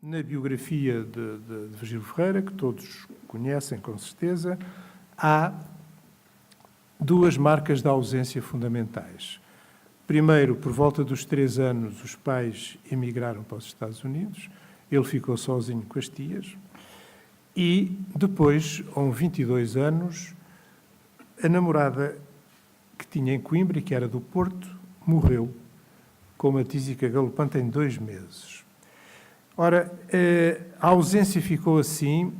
Na biografia de Virgílio Ferreira, que todos conhecem com certeza, há duas marcas de ausência fundamentais. Primeiro, por volta dos 3 anos, os pais emigraram para os Estados Unidos, ele ficou sozinho com as tias, e depois, com 22 anos, a namorada que tinha em Coimbra e que era do Porto, morreu com uma tísica galopante em 2 meses. Ora, a ausência ficou assim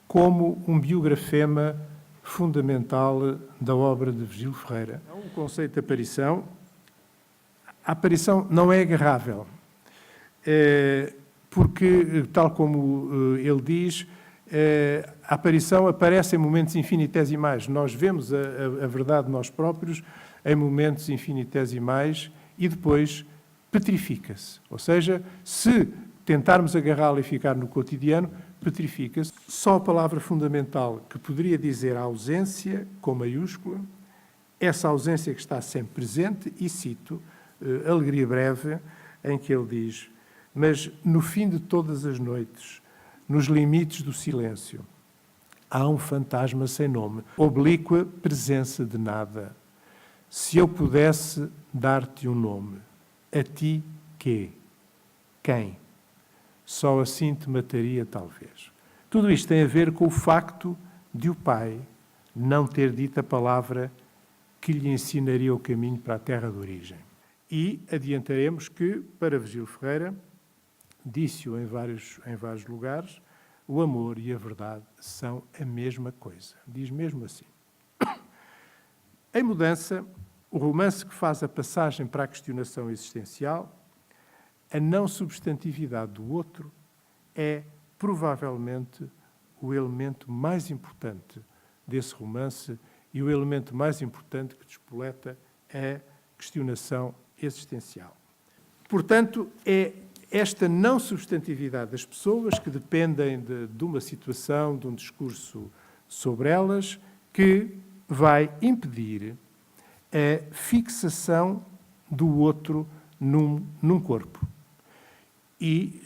como um biografema fundamental da obra de Virgílio Ferreira. O conceito de aparição, a aparição não é agarrável, porque, tal como ele diz, a aparição aparece em momentos infinitesimais. Nós vemos a verdade nós próprios em momentos infinitesimais e depois petrifica-se. Ou seja, se tentarmos agarrá-la e ficar no cotidiano, petrifica-se. Só a palavra fundamental que poderia dizer a ausência, com maiúscula, essa ausência que está sempre presente, e cito Alegria Breve, em que ele diz: mas no fim de todas as noites, nos limites do silêncio, há um fantasma sem nome, oblíqua presença de nada. Se eu pudesse dar-te um nome, a ti quê? Quem? Só assim te mataria, talvez. Tudo isto tem a ver com o facto de o pai não ter dito a palavra que lhe ensinaria o caminho para a terra de origem. E adiantaremos que, para Virgílio Ferreira, disse-o em vários lugares, o amor e a verdade são a mesma coisa. Diz mesmo assim. Em mudança, o romance que faz a passagem para a questionação existencial, a não substantividade do outro, é provavelmente o elemento mais importante desse romance e o elemento mais importante que despoleta a questionação existencial. Portanto, é esta não substantividade das pessoas que dependem de uma situação, de um discurso sobre elas, que vai impedir a fixação do outro num corpo. E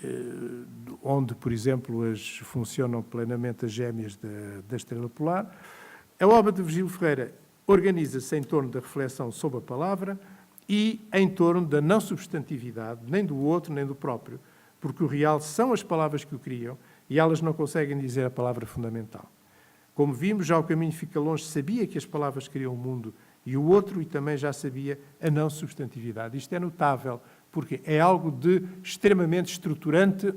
onde, por exemplo, funcionam plenamente as gêmeas da Estrela Polar, a obra de Virgílio Ferreira organiza-se em torno da reflexão sobre a palavra e em torno da não substantividade, nem do outro, nem do próprio, porque o real são as palavras que o criam e elas não conseguem dizer a palavra fundamental. Como vimos, já o caminho fica longe, sabia que as palavras criam o mundo e o outro, e também já sabia a não substantividade. Isto é notável, porque é algo de extremamente estruturante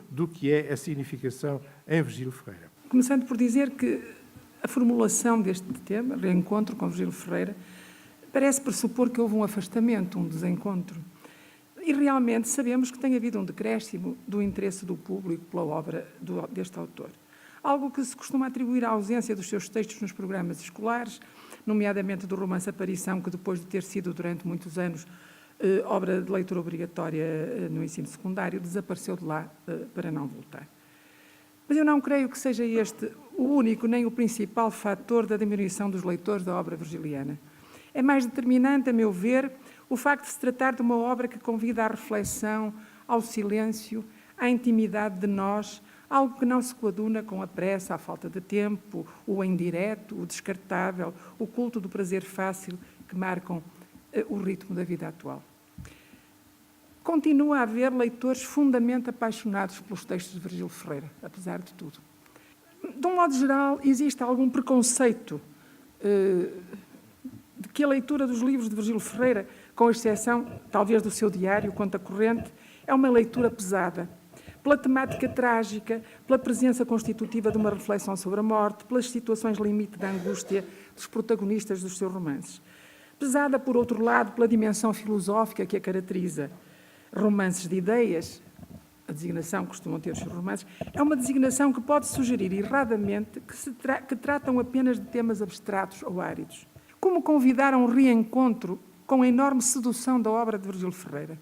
do que é a significação em Virgílio Ferreira. Começando por dizer que a formulação deste tema, reencontro com Virgílio Ferreira, parece pressupor que houve um afastamento, um desencontro. E realmente sabemos que tem havido um decréscimo do interesse do público pela obra deste autor. Algo que se costuma atribuir à ausência dos seus textos nos programas escolares, nomeadamente do romance Aparição, que depois de ter sido durante muitos anos obra de leitura obrigatória no ensino secundário, desapareceu de lá para não voltar. Mas eu não creio que seja este o único nem o principal fator da diminuição dos leitores da obra virgiliana. É mais determinante, a meu ver, o facto de se tratar de uma obra que convida à reflexão, ao silêncio, à intimidade de nós, algo que não se coaduna com a pressa, a falta de tempo, o indireto, o descartável, o culto do prazer fácil que marcam o ritmo da vida atual. Continua a haver leitores fundamentalmente apaixonados pelos textos de Virgílio Ferreira, apesar de tudo. De um modo geral, existe algum preconceito de que a leitura dos livros de Virgílio Ferreira, com exceção, talvez, do seu diário, Conta Corrente, é uma leitura pesada, pela temática trágica, pela presença constitutiva de uma reflexão sobre a morte, pelas situações limite da angústia dos protagonistas dos seus romances. Pesada, por outro lado, pela dimensão filosófica que a caracteriza. Romances de ideias, a designação que costumam ter os seus romances, é uma designação que pode sugerir erradamente que tratam apenas de temas abstratos ou áridos. Como convidar a um reencontro com a enorme sedução da obra de Virgílio Ferreira?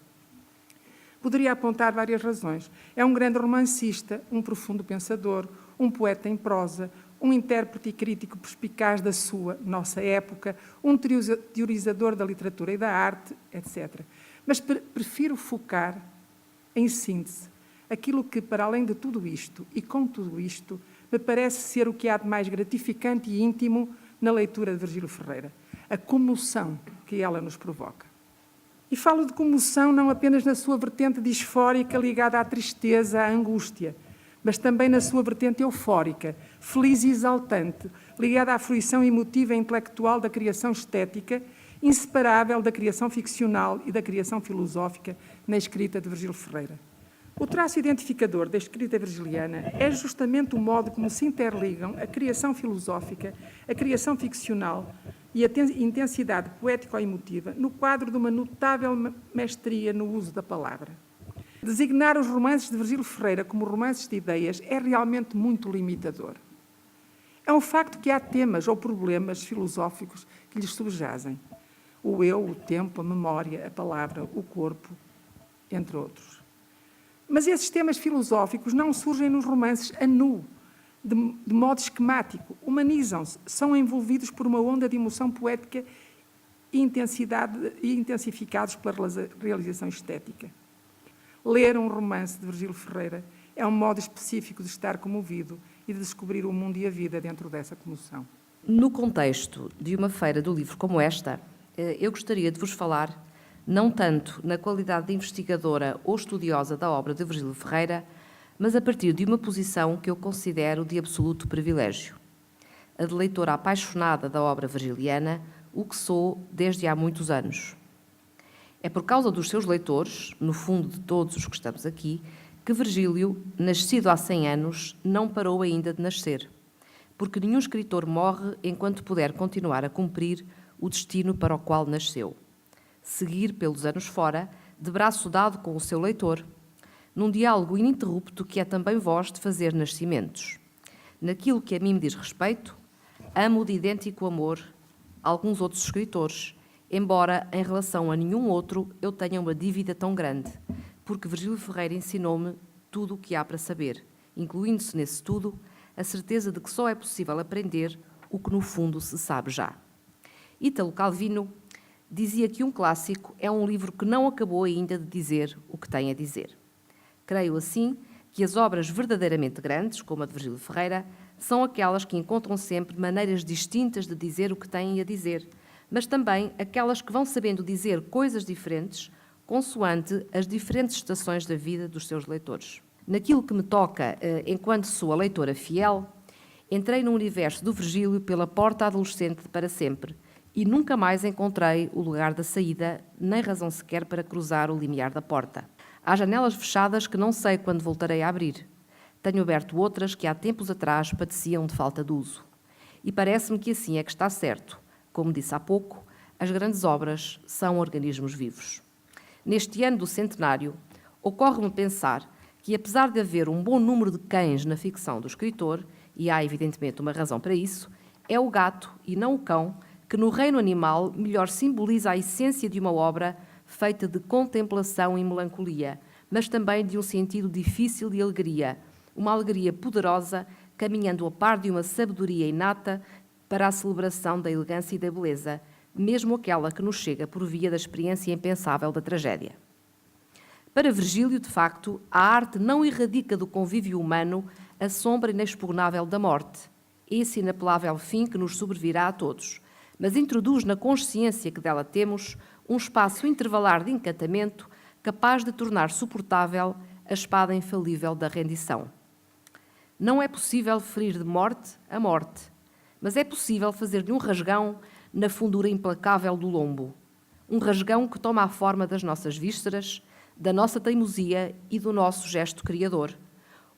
Poderia apontar várias razões. É um grande romancista, um profundo pensador, um poeta em prosa, um intérprete e crítico perspicaz da sua, nossa época, um teorizador da literatura e da arte, etc. Mas prefiro focar, em síntese, aquilo que, para além de tudo isto e com tudo isto, me parece ser o que há de mais gratificante e íntimo na leitura de Virgílio Ferreira, a comoção que ela nos provoca. E falo de comoção não apenas na sua vertente disfórica ligada à tristeza, à angústia, mas também na sua vertente eufórica, feliz e exaltante, ligada à fruição emotiva e intelectual da criação estética, inseparável da criação ficcional e da criação filosófica na escrita de Virgílio Ferreira. O traço identificador da escrita virgiliana é justamente o modo como se interligam a criação filosófica, a criação ficcional e a intensidade poético-emotiva no quadro de uma notável mestria no uso da palavra. Designar os romances de Virgílio Ferreira como romances de ideias é realmente muito limitador. É um facto que há temas ou problemas filosóficos que lhes subjazem. O eu, o tempo, a memória, a palavra, o corpo, entre outros. Mas esses temas filosóficos não surgem nos romances a nu, de modo esquemático, humanizam-se, são envolvidos por uma onda de emoção poética e intensificados pela realização estética. Ler um romance de Virgílio Ferreira é um modo específico de estar comovido e de descobrir o mundo e a vida dentro dessa comoção. No contexto de uma feira do livro como esta, eu gostaria de vos falar não tanto na qualidade de investigadora ou estudiosa da obra de Virgílio Ferreira, mas a partir de uma posição que eu considero de absoluto privilégio. A de leitora apaixonada da obra virgiliana, o que sou desde há muitos anos. É por causa dos seus leitores, no fundo de todos os que estamos aqui, que Virgílio, nascido há 100 anos, não parou ainda de nascer, porque nenhum escritor morre enquanto puder continuar a cumprir o destino para o qual nasceu. Seguir pelos anos fora, de braço dado com o seu leitor, num diálogo ininterrupto que é também voz de fazer nascimentos. Naquilo que a mim me diz respeito, amo de idêntico amor alguns outros escritores, embora em relação a nenhum outro eu tenha uma dívida tão grande, porque Virgílio Ferreira ensinou-me tudo o que há para saber, incluindo-se nesse tudo a certeza de que só é possível aprender o que no fundo se sabe já. Ítalo Calvino dizia que um clássico é um livro que não acabou ainda de dizer o que tem a dizer. Creio, assim, que as obras verdadeiramente grandes, como a de Virgílio Ferreira, são aquelas que encontram sempre maneiras distintas de dizer o que têm a dizer, mas também aquelas que vão sabendo dizer coisas diferentes, consoante as diferentes estações da vida dos seus leitores. Naquilo que me toca, enquanto sou a leitora fiel, entrei no universo do Virgílio pela porta adolescente de para sempre, e nunca mais encontrei o lugar da saída, nem razão sequer para cruzar o limiar da porta. Há janelas fechadas que não sei quando voltarei a abrir. Tenho aberto outras que há tempos atrás padeciam de falta de uso. E parece-me que assim é que está certo. Como disse há pouco, as grandes obras são organismos vivos. Neste ano do centenário, ocorre-me pensar que, apesar de haver um bom número de cães na ficção do escritor, e há evidentemente uma razão para isso, é o gato e não o cão que no reino animal melhor simboliza a essência de uma obra feita de contemplação e melancolia, mas também de um sentido difícil de alegria, uma alegria poderosa, caminhando a par de uma sabedoria inata para a celebração da elegância e da beleza, mesmo aquela que nos chega por via da experiência impensável da tragédia. Para Virgílio, de facto, a arte não erradica do convívio humano a sombra inexpugnável da morte, esse inapelável fim que nos sobrevirá a todos, mas introduz na consciência que dela temos um espaço intervalar de encantamento capaz de tornar suportável a espada infalível da rendição. Não é possível ferir de morte a morte, mas é possível fazer-lhe um rasgão na fundura implacável do lombo, um rasgão que toma a forma das nossas vísceras, da nossa teimosia e do nosso gesto criador,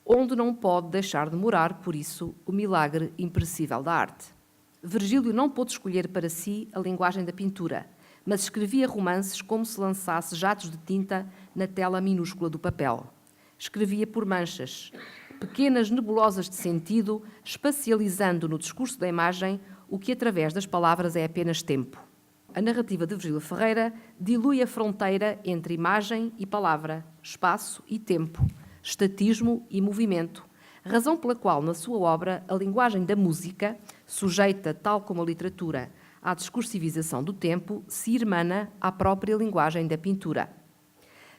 onde não pode deixar de morar, por isso, o milagre imperecível da arte. Virgílio não pôde escolher para si a linguagem da pintura, mas escrevia romances como se lançasse jatos de tinta na tela minúscula do papel. Escrevia por manchas, pequenas nebulosas de sentido, espacializando no discurso da imagem o que através das palavras é apenas tempo. A narrativa de Virgílio Ferreira dilui a fronteira entre imagem e palavra, espaço e tempo, estatismo e movimento, razão pela qual, na sua obra, a linguagem da música, sujeita, tal como a literatura, à discursivização do tempo, se irmana à própria linguagem da pintura.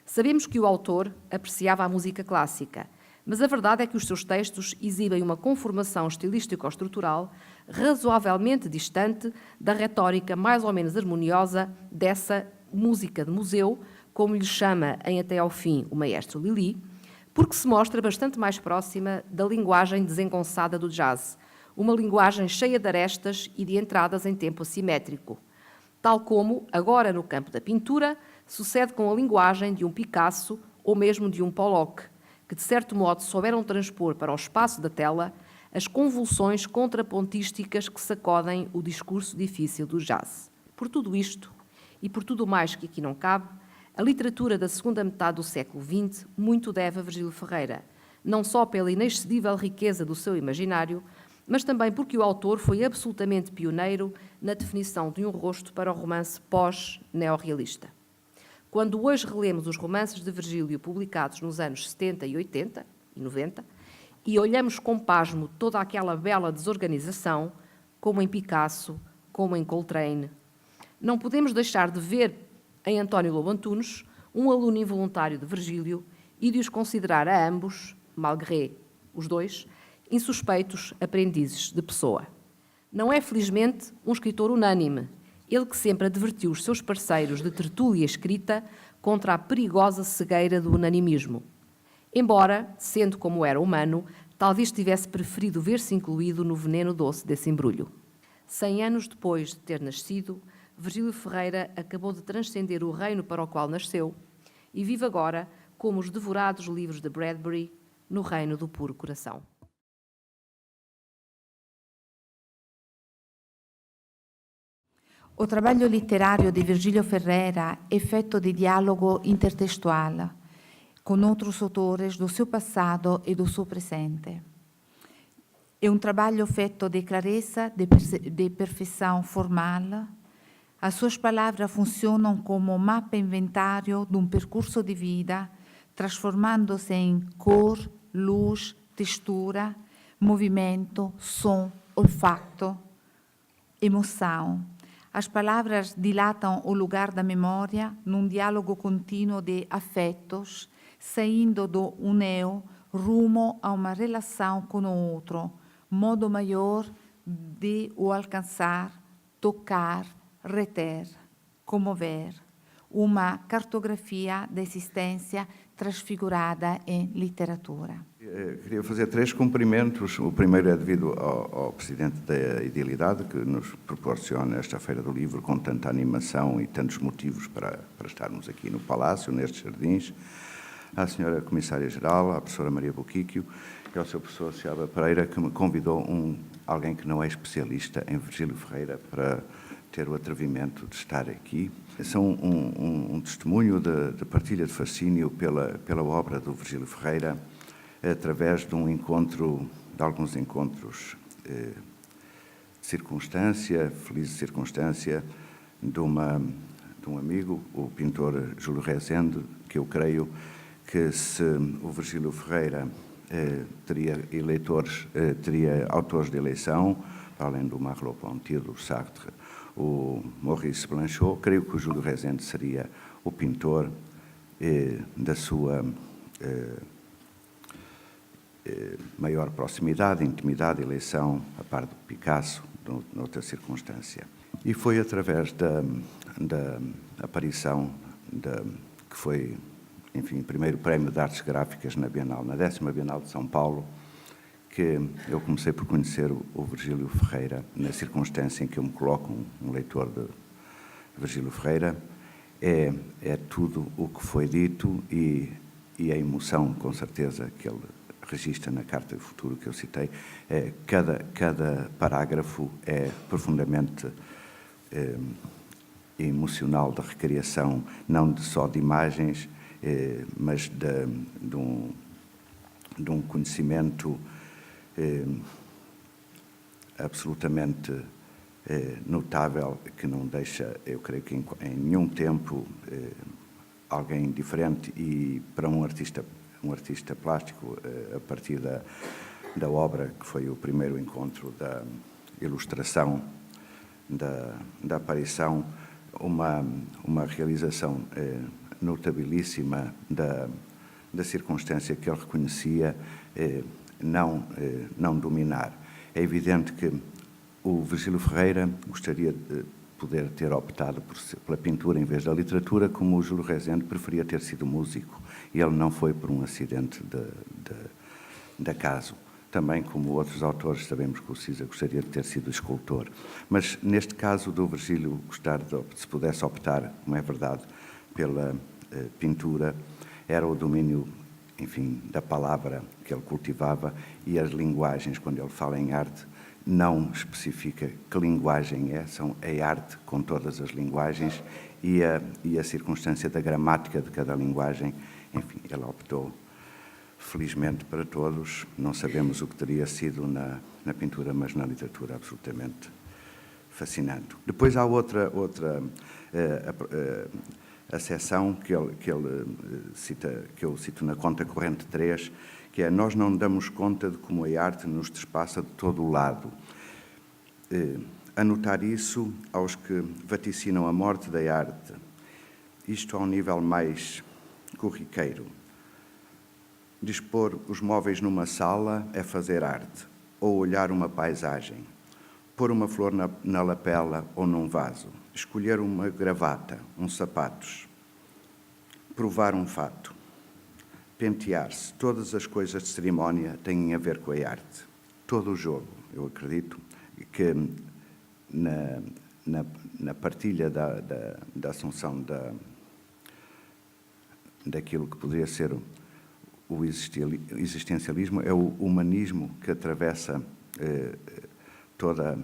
Sabemos que o autor apreciava a música clássica, mas a verdade é que os seus textos exibem uma conformação estilístico-estrutural razoavelmente distante da retórica mais ou menos harmoniosa dessa música de museu, como lhe chama em Até ao Fim o maestro Lili, porque se mostra bastante mais próxima da linguagem desengonçada do jazz, uma linguagem cheia de arestas e de entradas em tempo assimétrico, tal como, agora no campo da pintura, sucede com a linguagem de um Picasso ou mesmo de um Pollock, que de certo modo souberam transpor para o espaço da tela as convulsões contrapontísticas que sacodem o discurso difícil do jazz. Por tudo isto, e por tudo mais que aqui não cabe, a literatura da segunda metade do século XX muito deve a Virgílio Ferreira, não só pela inexcedível riqueza do seu imaginário, mas também porque o autor foi absolutamente pioneiro na definição de um rosto para o romance pós-neorrealista. Quando hoje relemos os romances de Virgílio publicados nos anos 70 e 80 e 90 e olhamos com pasmo toda aquela bela desorganização, como em Picasso, como em Coltrane, não podemos deixar de ver em António Lobo Antunes um aluno involuntário de Virgílio e de os considerar a ambos, malgré os dois, insuspeitos aprendizes de Pessoa. Não é, felizmente, um escritor unânime, ele que sempre advertiu os seus parceiros de tertúlia escrita contra a perigosa cegueira do unanimismo. Embora, sendo como era humano, talvez tivesse preferido ver-se incluído no veneno doce desse embrulho. 100 anos depois de ter nascido, Virgílio Ferreira acabou de transcender o reino para o qual nasceu e vive agora, como os devorados livros de Bradbury, no reino do puro coração. O trabalho letterario di Virgilio Ferreira é feito de diálogo intertextual com outros autores do seu passado e do seu presente. É um trabalho feito de clareza, de perfeição formal. As suas palavras funcionam como mapa inventário de um percurso de vida, transformando-se em cor, luz, textura, movimento, som, olfato, emoção. As palavras dilatam o lugar da memória num diálogo contínuo de afetos, saindo do um eu rumo a uma relação com o outro, modo maior de o alcançar, tocar, reter, comover. Uma cartografia da existência transfigurada em literatura. Queria fazer 3 cumprimentos. O primeiro é devido ao Presidente da Idealidade, que nos proporciona esta Feira do Livro com tanta animação e tantos motivos para estarmos aqui no Palácio, nestes jardins, à Senhora Comissária-Geral, à Professora Maria Boquiquio e ao Sr. Professor Silva Pereira, que me convidou alguém que não é especialista em Virgílio Ferreira para ter o atrevimento de estar aqui. São um testemunho de partilha de fascínio pela obra do Virgílio Ferreira, através de alguns encontros de circunstância, feliz circunstância, de um amigo, o pintor Júlio Rezende, que eu creio que se o Virgílio Ferreira teria autores de eleição, além do Merleau-Ponty, do Sartre, o Maurice Blanchot, creio que o Júlio Rezende seria o pintor da sua maior proximidade, intimidade, eleição, a par do Picasso, noutra circunstância. E foi através da aparição que foi, enfim, primeiro prémio de artes gráficas na Bienal, na 10ª Bienal de São Paulo, que eu comecei por conhecer o Virgílio Ferreira, na circunstância em que eu me coloco, um leitor de Virgílio Ferreira, é tudo o que foi dito e a emoção, com certeza, que ele registra na Carta do Futuro que eu citei. Cada parágrafo é profundamente emocional, de recriação, não só de imagens, mas de um conhecimento absolutamente notável, que não deixa, eu creio que em nenhum tempo, alguém diferente, e para um artista plástico, a partir da obra, que foi o primeiro encontro da ilustração, da aparição, uma realização notabilíssima da circunstância que ele reconhecia não dominar. É evidente que o Virgílio Ferreira gostaria de poder ter optado pela pintura em vez da literatura, como o Júlio Rezende preferia ter sido músico, e ele não foi por um acidente de acaso. Também, como outros autores, sabemos que o Cisa gostaria de ter sido escultor. Mas, neste caso do Virgílio gostar, se pudesse optar, como é verdade, pela pintura, era o domínio, enfim, da palavra que ele cultivava, e as linguagens, quando ele fala em arte, não especifica que linguagem é arte com todas as linguagens, e a circunstância da gramática de cada linguagem. Enfim, ele optou, felizmente para todos, não sabemos o que teria sido na pintura, mas na literatura absolutamente fascinante. Depois há outra acessão que eu cito na conta corrente 3, que é: nós não damos conta de como a arte nos despassa de todo o lado. Anotar isso aos que vaticinam a morte da arte, isto a um nível mais corriqueiro. Dispor os móveis numa sala é fazer arte, ou olhar uma paisagem, pôr uma flor na lapela ou num vaso, escolher uma gravata, uns sapatos, provar um fato, pentear-se. Todas as coisas de cerimónia têm a ver com a arte. Todo o jogo, eu acredito que na partilha da assunção daquilo que poderia ser o existencialismo, é o humanismo que atravessa toda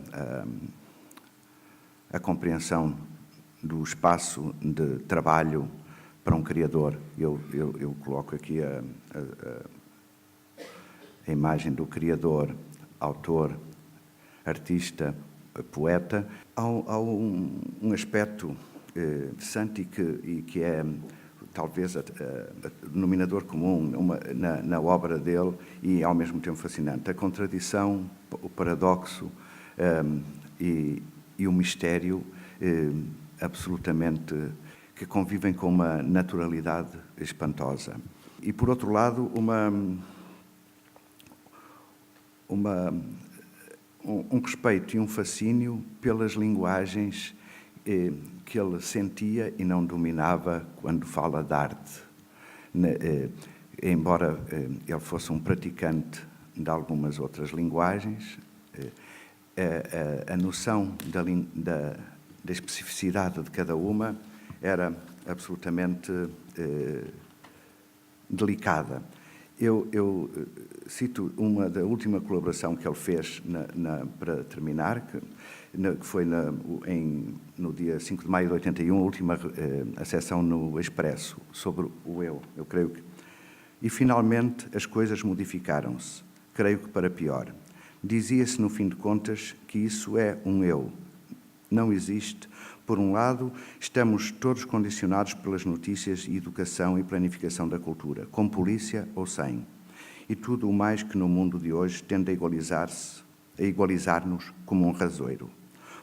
a compreensão do espaço de trabalho para um criador. Eu coloco aqui a imagem do criador, autor, artista, poeta. Há um aspecto interessante e que é talvez denominador comum na obra dele, e ao mesmo tempo fascinante: a contradição, o paradoxo e o mistério absolutamente que convivem com uma naturalidade espantosa. E, por outro lado, um respeito e um fascínio pelas linguagens que ele sentia e não dominava quando fala de arte. Embora ele fosse um praticante de algumas outras linguagens, a noção da especificidade de cada uma era absolutamente delicada. Eu cito da última colaboração que ele fez, para terminar, que foi no dia 5 de maio de 81, a última acessão no Expresso, sobre o eu. Eu creio que... E, finalmente, as coisas modificaram-se, creio que para pior. Dizia-se, no fim de contas, que isso é um eu. Não existe. Por um lado, estamos todos condicionados pelas notícias e educação e planificação da cultura, com polícia ou sem. E tudo o mais que no mundo de hoje tende a igualizar-nos como um rasoeiro.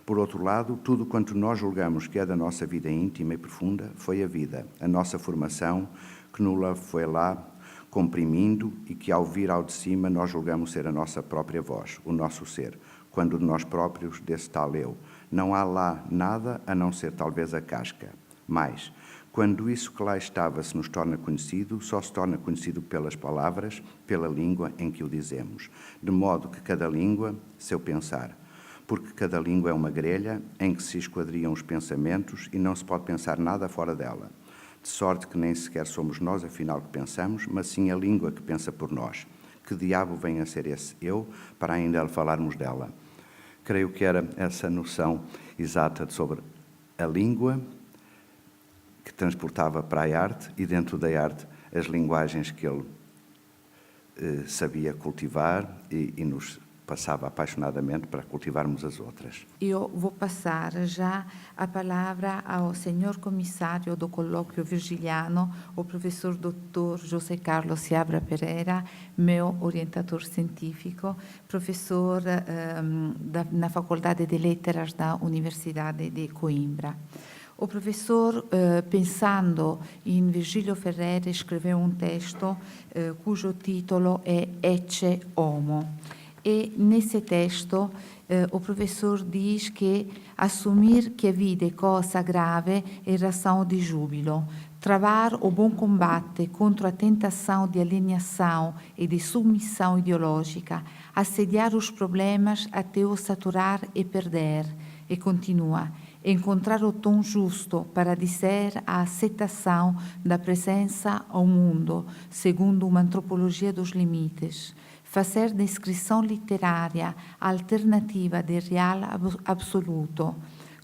Por outro lado, tudo quanto nós julgamos que é da nossa vida íntima e profunda foi a vida, a nossa formação, que nos foi lá comprimindo e que, ao vir ao de cima, nós julgamos ser a nossa própria voz, o nosso ser, quando de nós próprios, desse tal eu, não há lá nada a não ser talvez a casca. Mas, quando isso que lá estava se nos torna conhecido, só se torna conhecido pelas palavras, pela língua em que o dizemos, de modo que cada língua, seu pensar, porque cada língua é uma grelha em que se esquadriam os pensamentos e não se pode pensar nada fora dela, de sorte que nem sequer somos nós, afinal, que pensamos, mas sim a língua que pensa por nós. Que diabo vem a ser esse eu, para ainda falarmos dela? Creio que era essa noção exata sobre a língua que transportava para a arte, e dentro da arte as linguagens que ele sabia cultivar e nos passava apaixonadamente para cultivarmos as outras. Io vou passar já a palavra ao senhor comissário do colloquio virgiliano, o professor Dr. José Carlos Seabra Pereira, meu orientador científico, professor na Faculdade de Letras da Universidade de Coimbra. O professor, pensando in Virgilio Ferreira, escreveu um texto cujo título é Ecce Homo. E nesse texto o professor diz que assumir que a vida é coisa grave é razão de júbilo. Travar o bom combate contra a tentação de alienação e de submissão ideológica, assediar os problemas até os saturar e perder. E continua, encontrar o tom justo para dizer a aceitação da presença ao mundo, segundo uma antropologia dos limites. Fazer descrição literária alternativa de real absoluto,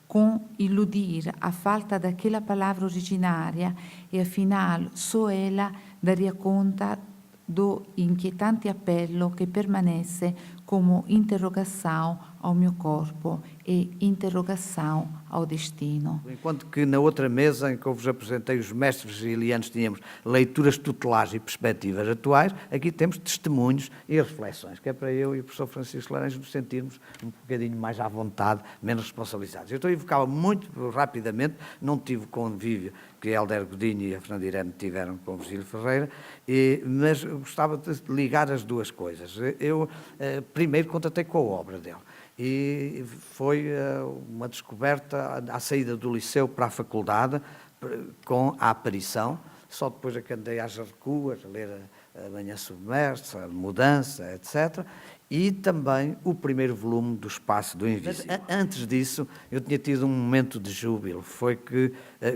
com iludir a falta daquela palavra originária e, afinal, só ela daria conta do inquietante apelo que permanece como interrogação ao meu corpo e interrogação ao destino. Enquanto que na outra mesa em que eu vos apresentei os mestres virgilianos tínhamos leituras tutelares e perspectivas atuais, aqui temos testemunhos e reflexões, que é para eu e o professor Francisco Laranjo nos sentirmos um bocadinho mais à vontade, menos responsabilizados. Eu estou a evocar muito rapidamente, não tive convívio que a Helder Godinho e a Fernanda Irene tiveram com o Virgílio Ferreira, mas gostava de ligar as duas coisas. Eu primeiro contatei com a obra dele. E foi uma descoberta à saída do liceu para a faculdade, com a aparição, só depois é que andei às recuas, a ler a Manhã Submersa, a Mudança, etc., e também o primeiro volume do Espaço do Invisível. Mas, antes disso, eu tinha tido um momento de júbilo, foi que,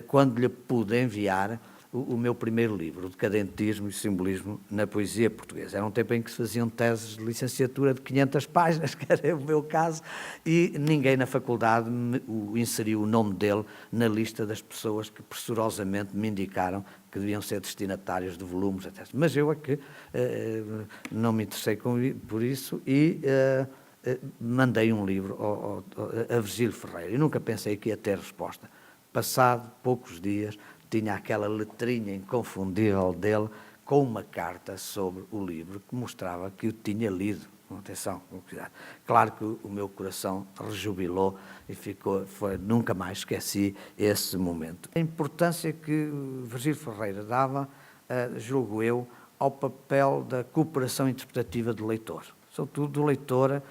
quando lhe pude enviar o meu primeiro livro, o Decadentismo e Simbolismo na Poesia Portuguesa. Era um tempo em que se faziam teses de licenciatura de 500 páginas, que era o meu caso, e ninguém na faculdade inseriu o nome dele na lista das pessoas que pressurosamente me indicaram que deviam ser destinatários de volumes, etc. Mas eu é que não me interessei por isso e mandei um livro a Virgílio Ferreira. E nunca pensei que ia ter resposta. Passado poucos dias, tinha aquela letrinha inconfundível dele com uma carta sobre o livro que mostrava que o tinha lido. Atenção, com cuidado. Claro que o meu coração rejubilou e nunca mais esqueci esse momento. A importância que Virgílio Ferreira dava, julgo eu, ao papel da cooperação interpretativa do leitor. Sobretudo do leitor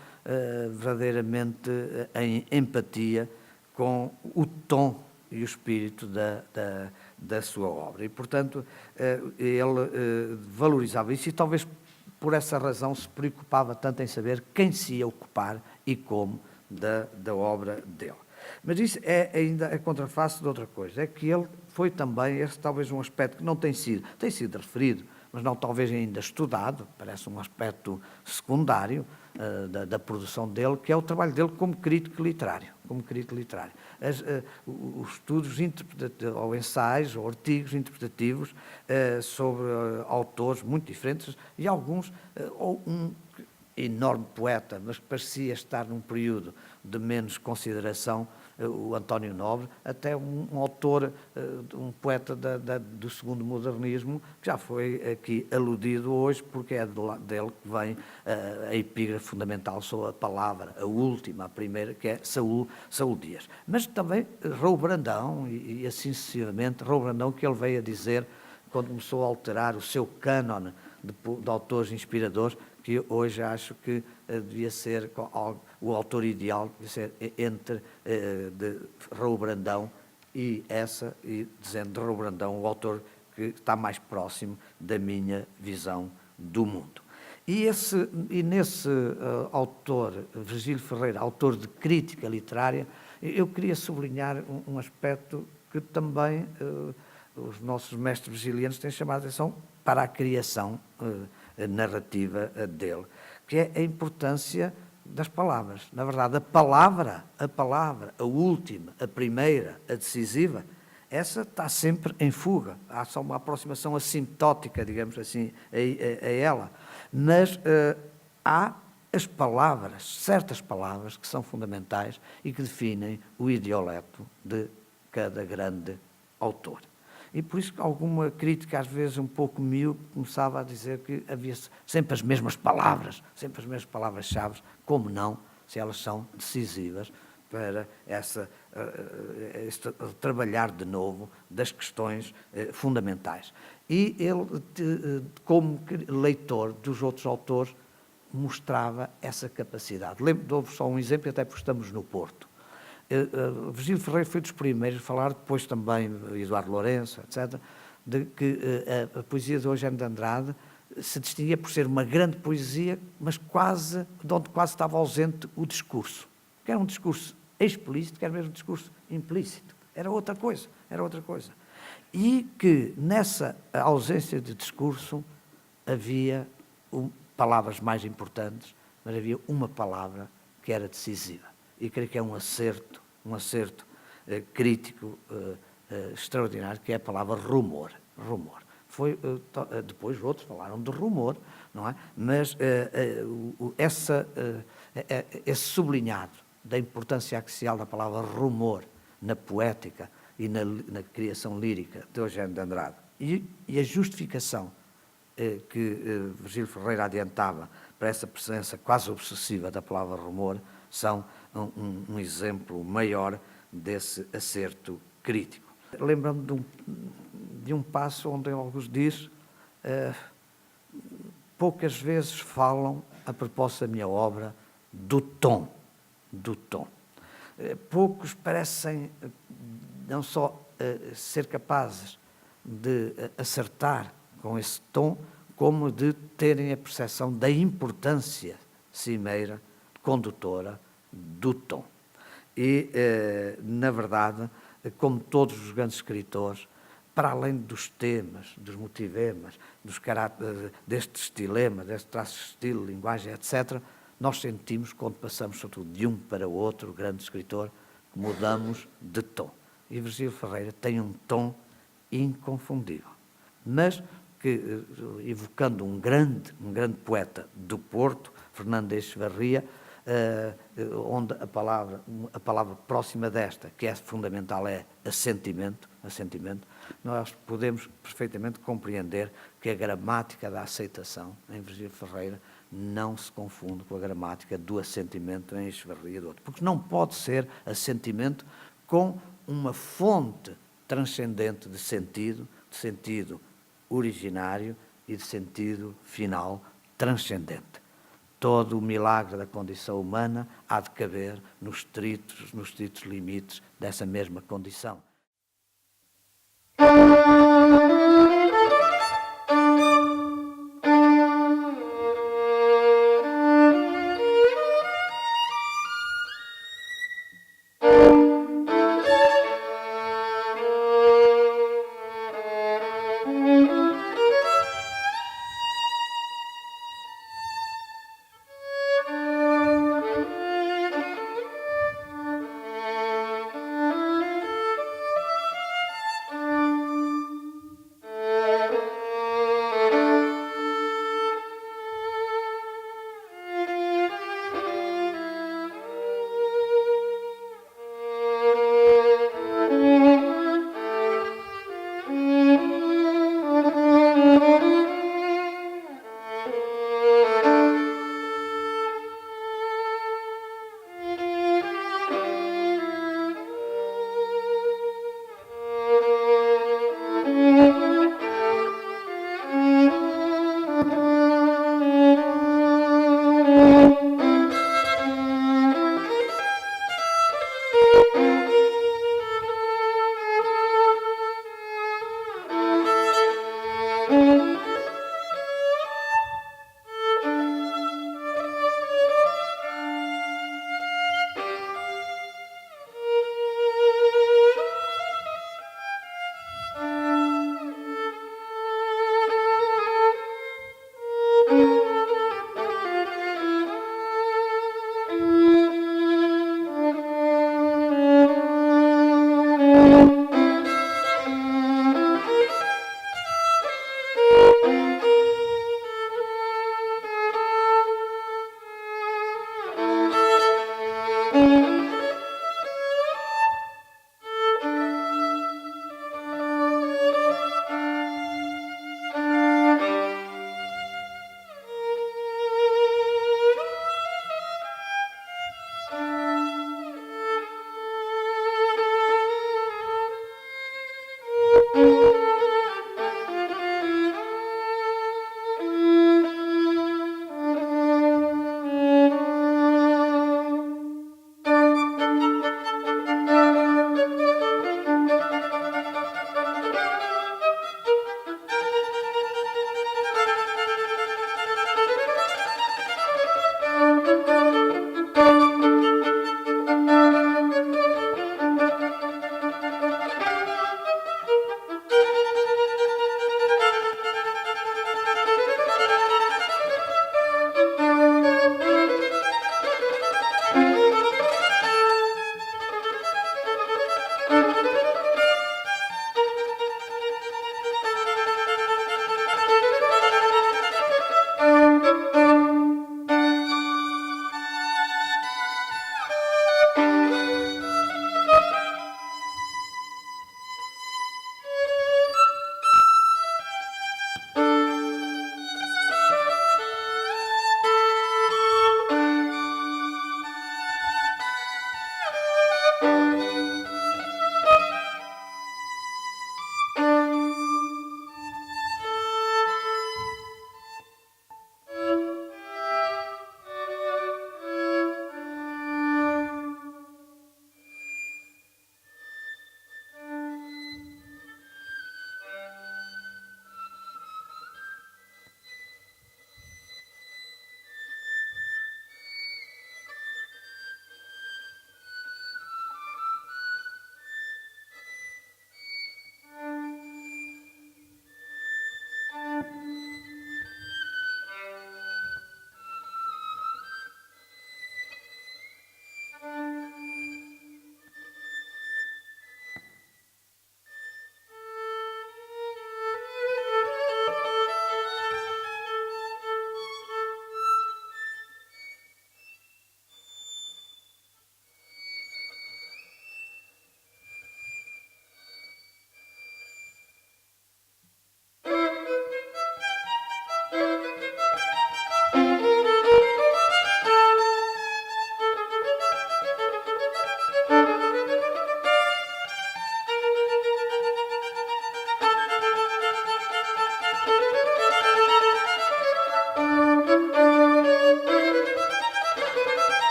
verdadeiramente em empatia com o tom e o espírito da sua obra. E, portanto, ele valorizava isso e talvez por essa razão se preocupava tanto em saber quem se ia ocupar e como da obra dele. Mas isso é ainda a contraface de outra coisa, é que ele foi também, esse talvez um aspecto que não tem sido referido, mas não talvez ainda estudado, parece um aspecto secundário da produção dele, que é o trabalho dele como crítico literário. Os estudos ou ensaios ou artigos interpretativos sobre autores muito diferentes e alguns, ou um enorme poeta, mas que parecia estar num período de menos consideração, o António Nobre, até um autor, um poeta do segundo modernismo, que já foi aqui aludido hoje, porque é dele que vem a epígrafe fundamental sobre a palavra, a última, a primeira, que é Saúl Dias. Mas também Raul Brandão, e assim sucessivamente, Raul Brandão, que ele veio a dizer, quando começou a alterar o seu cânone de autores inspiradores, que hoje acho que devia ser o autor ideal, devia ser entre de Raul Brandão e dizendo de Raul Brandão, o autor que está mais próximo da minha visão do mundo. E nesse autor, Virgílio Ferreira, autor de crítica literária, eu queria sublinhar um aspecto que também os nossos mestres virgilianos têm chamado a atenção para a criação narrativa dele, que é a importância das palavras. Na verdade, a palavra, a última, a primeira, a decisiva, essa está sempre em fuga. Há só uma aproximação assintótica, digamos assim, a ela. Mas há as palavras, certas palavras que são fundamentais e que definem o idioleto de cada grande autor. E por isso que alguma crítica, às vezes um pouco míope, começava a dizer que havia sempre as mesmas palavras-chave, como não, se elas são decisivas para este trabalhar de novo das questões fundamentais. E ele, como leitor dos outros autores, mostrava essa capacidade. Dou-vos só um exemplo, até porque estamos no Porto. Virgílio Ferreira foi dos primeiros a falar, depois também Eduardo Lourenço, etc., de que a poesia de Eugênio de Andrade se distinguia por ser uma grande poesia, mas de onde quase estava ausente o discurso. Que era um discurso explícito, que era mesmo um discurso implícito. Era outra coisa. E que nessa ausência de discurso havia palavras mais importantes, mas havia uma palavra que era decisiva. E creio que é um acerto crítico extraordinário, que é a palavra rumor. Depois outros falaram de rumor, não é? Mas esse sublinhado da importância axial da palavra rumor na poética e na criação lírica de Eugênio de Andrade e a justificação que Virgílio Ferreira adiantava para essa presença quase obsessiva da palavra rumor são um exemplo maior desse acerto crítico. Lembro-me de um passo onde alguns diz poucas vezes falam, a propósito da minha obra, do tom. Poucos parecem não só ser capazes de acertar com esse tom, como de terem a percepção da importância cimeira, condutora, do tom. E, na verdade, como todos os grandes escritores, para além dos temas, dos motivemas, deste estilema, deste traço de estilo, linguagem, etc., nós sentimos, quando passamos, sobretudo, de um para o outro, grande escritor, que mudamos de tom. E Virgílio Ferreira tem um tom inconfundível. Mas que, evocando um grande poeta do Porto, Fernando Echevarria, onde a palavra próxima desta, que é fundamental, é assentimento, nós podemos perfeitamente compreender que a gramática da aceitação em Virgílio Ferreira não se confunde com a gramática do assentimento em Echevarria do outro, porque não pode ser assentimento com uma fonte transcendente de sentido originário e de sentido final transcendente. Todo o milagre da condição humana há de caber nos estritos limites dessa mesma condição.